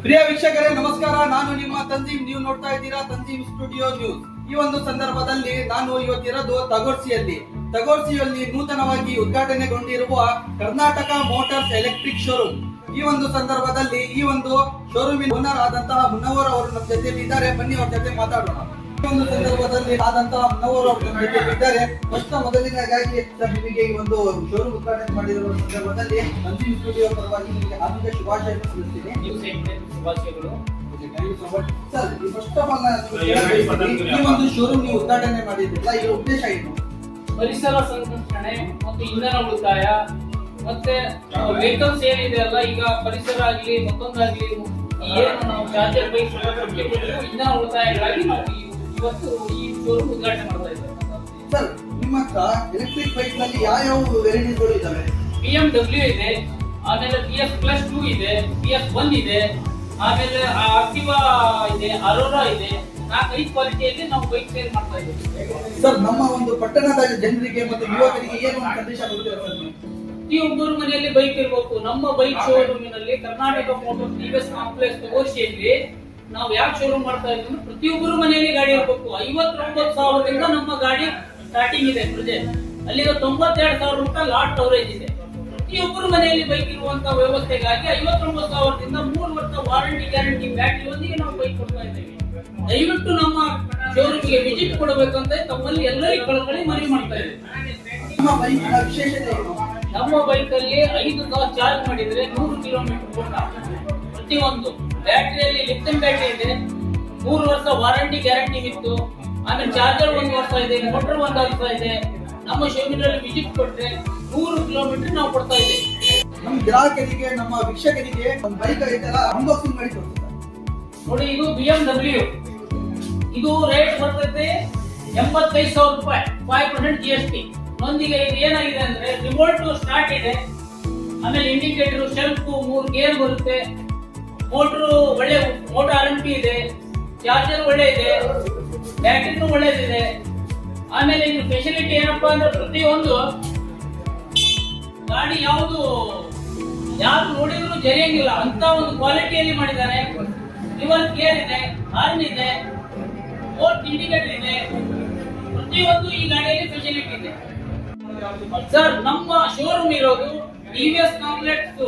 ಪ್ರಿಯ ವೀಕ್ಷಕರೇ ನಮಸ್ಕಾರ. ನಾನು ನಿಮ್ಮ ತಂಜೀಮ್. ನೀವು ನೋಡ್ತಾ ಇದ್ದೀರಾ ತಂಜೀಮ್ ಸ್ಟುಡಿಯೋ ನ್ಯೂಸ್. ಈ ಒಂದು ಸಂದರ್ಭದಲ್ಲಿ ನಾನು ಇವತ್ತಿರೋದು ತಗೋರ್ಸಿಯಲ್ಲಿ ನೂತನವಾಗಿ ಉದ್ಘಾಟನೆಗೊಂಡಿರುವ ಕರ್ನಾಟಕ ಮೋಟಾರ್ಸ್ ಎಲೆಕ್ಟ್ರಿಕ್ ಶೋರೂಮ್. ಈ ಒಂದು ಸಂದರ್ಭದಲ್ಲಿ ಈ ಒಂದು ಶೋರೂಮಿನ ಓನರ್ ಆದಂತಹ ಮುನ್ನವರ್ ಅವರು ನಮ್ಮ ಜೊತೆಯಲ್ಲಿ ಇದ್ದಾರೆ. ಬನ್ನಿ ಅವ್ರ ಜೊತೆ ಮಾತಾಡೋಣ. ಈ ಒಂದು ಸಂದರ್ಭದಲ್ಲಿ ಆದಂತಹ ಮುನ್ನವರ್ ಅವರು ನಮ್ಮ ಜೊತೆ ಇದ್ದಾರೆ. ಮೊದಲಿನದಾಗಿ ಸರ್, ನಿಮಗೆ ಈ ಒಂದು ಶೋರೂಮ್ ಉದ್ಘಾಟನೆ ಮಾಡಿರುವ ಸಂದರ್ಭದಲ್ಲಿ ತಂಜೀಮ್ ಸ್ಟುಡಿಯೋ ಪರವಾಗಿ ನಿಮಗೆ ಹಾರ್ದಿಕ ಶುಭಾಶಯಗಳನ್ನು ತಿಳಿಸ್ತೀನಿ. ಸರ್, ಫಸ್ಟ್ ಆಫ್ ಆಲ್ ಈ ಒಂದು ಶೋರೂಮ್ ನೀವು ಉದ್ಘಾಟನೆ ಮಾಡಿದ್ರಲ್ಲ, ಇದರ ಉದ್ದೇಶ ಏನು? ಪರಿಸರ ಸಂರಕ್ಷಣೆ ಮತ್ತು ಇಂಧನ ಉಳಿತಾಯ, ಮತ್ತೆ ವೆಹಿಕಲ್ಸ್ ಏನಿದೆ ಅಲ್ಲ, ಈಗ ಪರಿಸರ ಆಗಲಿ ಮತ್ತೊಂದಾಗ್ಲಿ ಏನು ನಾವು ಚಾರ್ಜರ್ ಬೈಕ್ ಇಂಧನ ಉಳಿತಾಯಗಳಾಗಿ ನಾವು ಇವತ್ತು ಈ ಶೋರೂಮ್ ಉದ್ಘಾಟನೆ ಮಾಡ್ತಾ ಇದ್ದೇವೆ. ಸರ್, ನಿಮ್ಮ ಹತ್ರ ಎಲೆಕ್ಟ್ರಿಕ್ ಬೈಕ್ ನಲ್ಲಿ ಯಾವ ವೆರೈಟಿಗಳು ಇದಾವೆ? BMW ಇದೆ, ಆಮೇಲೆ PS+2 ಇದೆ, PS1 ಇದೆ, ಆಮೇಲೆ ಆಕ್ಟಿವಾ ಇದೆ, ಅರೋರಾ ಇದೆ. 4-5 ಕ್ವಾಲಿಟಿಯಲ್ಲಿ ನಾವು ಬೈಕ್ ಸೇಲ್ ಮಾಡ್ತಾ ಇದ್ದೇವೆ. ಸರ್, ನಮ್ಮ ಒಂದು ಪಟ್ಟಣದ ಜನರಿಗೆ ಮತ್ತು ಯುವಕರಿಗೆ ಏನು ಒಂದು ಸಂದೇಶ ಕೊಡ್ತೀರಾ ಸರ್? ಪ್ರತಿಯೊಬ್ಬರ ಮನೆಯಲ್ಲಿ ಬೈಕ್ ಇರಬೇಕು. ನಮ್ಮ ಬೈಕ್ ಶೋರೂಮಿನಲ್ಲಿ ಕರ್ನಾಟಕ ಮೋಟಾರ್ಸ್ TVS ಕಾಂಪ್ಲೆಕ್ಸ್ ತಗೋರ್ಸಿಯಲ್ಲಿ ನಾವು ಯಾಕೆ ಶೋರೂಮ್ ಮಾಡ್ತಾ ಇದ್ದೀವಿ, ಪ್ರತಿಯೊಬ್ಬರ ಮನೆಯಲ್ಲಿ ಗಾಡಿ ಇರಬೇಕು. 59,000ದಿಂದ ನಮ್ಮ ಗಾಡಿ ಸ್ಟಾರ್ಟಿಂಗ್ ಇದೆ ಪ್ರೆಸೆಂಟ್. ಅಲ್ಲಿಗ 92,000 ರೂಪಾಯಿ ಲಾಟ್ ಕವರೇಜ್ ಇದೆ. ಪ್ರತಿಯೊಬ್ಬರ ಮನೆಯಲ್ಲಿ ಬೈಕ್ ಇರುವಂತ ವ್ಯವಸ್ಥೆಗಾಗಿ 59,000ದಿಂದ 3 ವರ್ಷ ವಾರಂಟಿ ಗ್ಯಾರಂಟಿ ಬ್ಯಾಟರಿ ಒಂದಿಗೆ ನಾವು ಬೈಕ್ ಕೊಡ್ತಾ ಇದ್ದೇವೆ. ದಯವಿಟ್ಟು ನಮ್ಮ ಶೋರೂಮ್ಗೆ ವಿಸಿಟ್ ಕೊಡಬೇಕಂತ ತಮ್ಮಲ್ಲಿ ಎಲ್ಲರಿಗೂ ಕಳಕಳಿ ಮನವಿ ಮಾಡ್ತಾ ಇದ್ದೇವೆ. ನಮ್ಮ ಬೈಕ್ ವಿಶೇಷತೆ ಏನು? ನಮ್ಮ ಬೈಕ್ ಅಲ್ಲಿ 5 ತಾಸು ಚಾರ್ಜ್ ಮಾಡಿದ್ರೆ 100 ಕಿಲೋಮೀಟರ್ ಓಟ. ಪ್ರತಿಯೊಂದು ಬ್ಯಾಟರಿಯಲ್ಲಿ ಲಿಥಿಯಂ ಬ್ಯಾಟರಿ ಇದೆ, 3 ವರ್ಷ ವಾರಂಟಿ ಗ್ಯಾರಂಟಿ ಇತ್ತು. ಆಮೇಲೆ ಚಾರ್ಜರ್ 1 ವರ್ಷ ಇದೆ, ಮೋಟರ್ 1 ವರ್ಷ ಇದೆ. ನಮ್ಮ ಶೋರೂಮಿನಲ್ಲಿ ವಿಸಿಟ್ ಕೊಟ್ರೆ 100 ಕಿಲೋಮೀಟರ್ ನಾವು ಕೊಡ್ತಾ ಇದ್ದೇವೆ. ನಮ್ಮ ಗ್ರಾಹಕರಿಗೆ, ನಮ್ಮ ವೀಕ್ಷಕರಿಗೆ ಒಂದು ಬೈಕ್ ಐತಲ್ಲ, ಅನ್ಬಾಕ್ಸಿಂಗ್ ಮಾಡಿ ಕೊಡ್ತೀರಾ? ನೋಡಿ, ಇದು BMW. ಇದು ರೇಟ್ ಬರ್ತೈತೆ 85,000 ರೂಪಾಯಿ, 5% GST. ನೊಂದಿಗೆ ಇದು ಏನಾಗಿದೆ ಅಂದ್ರೆ ರಿಮೋಟ್ ಸ್ಟಾರ್ಟ್ ಇದೆ, ಆಮೇಲೆ ಇಂಡಿಕೇಟರ್, ಶೆಲ್ಫ್, 3 ಗೇರ್ ಬರುತ್ತೆ, ಮೋಟರ್ ಒಳ್ಳೆ ಮೋಟರ್ RMP ಇದೆ, ಚಾರ್ಜರ್ ಒಳ್ಳೆ ಇದೆ, ಬ್ಯಾಟರಿನೂ ಒಳ್ಳೇದಿದೆ. ಆಮೇಲೆ ಇದು ಫೆಸಿಲಿಟಿ ಏನಪ್ಪಾ ಅಂದ್ರೆ ಪ್ರತಿಯೊಂದು ಗಾಡಿ ಯಾರು ನೋಡಿದ್ರು ಜರಿಯಂಗಿಲ್ಲ ಅಂತ ಒಂದು ಕ್ವಾಲಿಟಿಯಲ್ಲಿ ಮಾಡಿದ್ದಾರೆ. ರಿವರ್ಸ್ ಗೇರ್ ಇದೆ, ಹಾರ್ನ್ ಇದೆ, ಪೋರ್ಟ್ ಇಂಡಿಕೇಟರ್ ಇದೆ, ಪ್ರತಿಯೊಂದು ಈ ಗಾಡಿಯಲ್ಲಿ ಫೆಸಿಲಿಟಿ ಇದೆ. ಸರ್, ನಮ್ಮ ಶೋರೂಮ್ ಇರೋದು TVS complex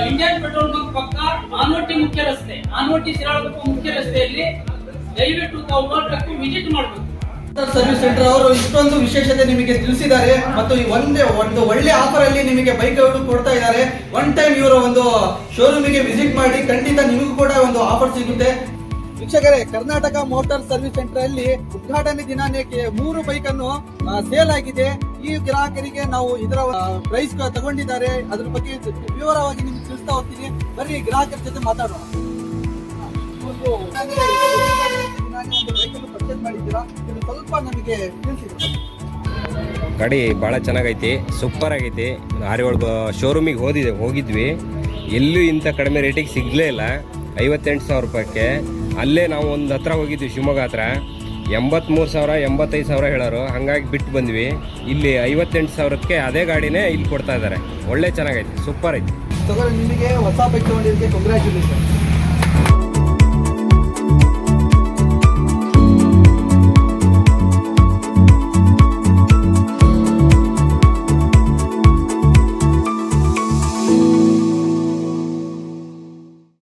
Indian petrol bunk ಪಕ್ಕ, ಆನವಟ್ಟಿ ಮುಖ್ಯ ರಸ್ತೆ, ಆನವಟ್ಟಿ ಸಿರಾಳಕೊಪ್ಪ ಮುಖ್ಯ ರಸ್ತೆಯಲ್ಲಿ. ದಯವಿಟ್ಟು ತಾವು ನೋಡಬೇಕು, ವಿಸಿಟ್ ಮಾಡಬೇಕು. ಸರ್ವಿಸ್ ಸೆಂಟರ್ ಅವರು ಇಷ್ಟೊಂದು ವಿಶೇಷತೆ ನಿಮಗೆ ತಿಳಿಸಿದ್ದಾರೆ ಮತ್ತು ಒಂದು ಒಳ್ಳೆ ಆಫರ್ ಅಲ್ಲಿ ನಿಮಗೆ ಬೈಕ್ ಕೊಡ್ತಾ ಇದ್ದಾರೆ. ಒನ್ ಟೈಮ್ ಇವರ ಒಂದು ಶೋರೂಮಿಗೆ ವಿಸಿಟ್ ಮಾಡಿ, ಖಂಡಿತ ನಿಮಗೂ ಕೂಡ ಒಂದು ಆಫರ್ ಸಿಗುತ್ತೆ. ವೀಕ್ಷಕರೇ, ಕರ್ನಾಟಕ ಮೋಟಾರ್ ಸರ್ವಿಸ್ ಸೆಂಟರ್ ಅಲ್ಲಿ ಉದ್ಘಾಟನೆ ದಿನಾನೇ 3 ಬೈಕ್ ಅನ್ನು ಸೇಲ್ ಆಗಿದೆ. ಈ ಗ್ರಾಹಕರಿಗೆ ನಾವು ಇದರ ಪ್ರೈಸ್ ತಗೊಂಡಿದ್ದಾರೆ, ಅದ್ರ ಬಗ್ಗೆ ವಿವರವಾಗಿ ನಿಮ್ಗೆ ತಿಳಿಸ್ತಾ ಹೋಗ್ತೀನಿ. ಬನ್ನಿ ಗ್ರಾಹಕರ ಜೊತೆ ಮಾತಾಡೋಣ. ಪರ್ಚೇಸ್ ಮಾಡಿದ್ದೀರಾ, ಸ್ವಲ್ಪ ನಮಗೆ ತಿಳಿಸಿ. ಗಾಡಿ ಭಾಳ ಚೆನ್ನಾಗೈತಿ, ಸೂಪರ್ ಆಗೈತಿ. 6-7 ಶೋರೂಮಿಗೆ ಹೋಗಿದ್ವಿ, ಎಲ್ಲೂ ಇಂಥ ಕಡಿಮೆ ರೇಟಿಗೆ ಸಿಗಲೇ ಇಲ್ಲ. 58,000 ರೂಪಾಯಿಗೆ ಅಲ್ಲೇ ನಾವು ಒಂದು ಹತ್ರ ಹೋಗಿದ್ವಿ, ಶಿವಮೊಗ್ಗ ಹತ್ರ. 83,000 85,000 ಹೇಳೋರು, ಹಾಗಾಗಿ ಬಿಟ್ಟು ಬಂದ್ವಿ. ಇಲ್ಲಿ 58,000ಕ್ಕೆ ಅದೇ ಗಾಡಿನೇ ಇಲ್ಲಿ ಕೊಡ್ತಾ ಇದ್ದಾರೆ. ಒಳ್ಳೆ ಚೆನ್ನಾಗೈತಿ, ಸೂಪರ್ ಐತಿ. ನಿಮಗೆ ಹೊಸ ಬೈಕ್ ತಗೊಂಡಿದ್ದಕ್ಕೆ ಕಂಗ್ರ್ಯಾಚುಲೇಷನ್.